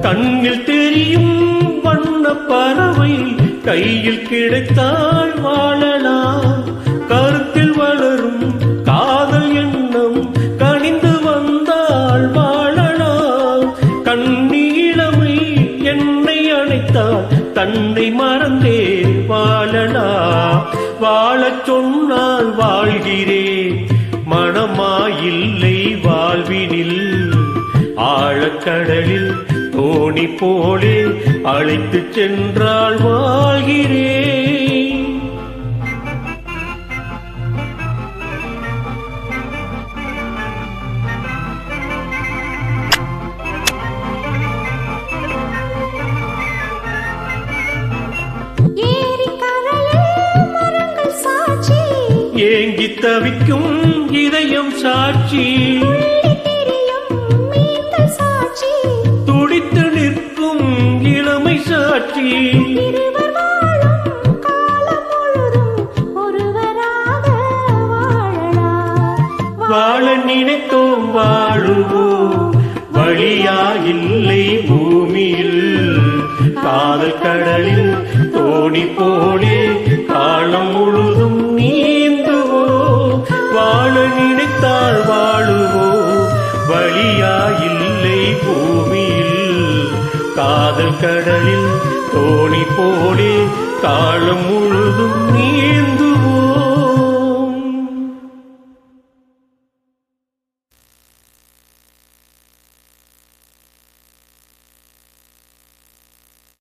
கண்ணில் தெரியும் வண்ண பறவை கையில் கிடைத்தால் வாழலாம். கருத்தில் வளரும் காதல் எண்ணம் கனிந்து வந்தால் வாழலாம். கண்ணீளமை என்னை அணைத்தால் தன்னை மறந்தே வாழலாம். வாழச் சொன்னால் வாழ்கிறேன், மனமாயில்லை வாழ்வினில். ஆழக்கடலில் தோணி போலே அழைத்து சென்றால் வாழ்கிறேன். ஏங்கி தவிக்கும் இதயம் சாட்சி, துடித்து நிற்கும் இளமை சாட்சி. வாழ நினைத்தோம் வாழுவோம், வழியா இல்லை பூமியில். காதல் கடலில் தோணி போலே காலம் முழுதும் நீந்துவோம். வாழ நினைத்தால் வாழுவோம், வழியா இல்லை பூமியில். காதல் கடலில் தோணி போலே காலம் முழுதும்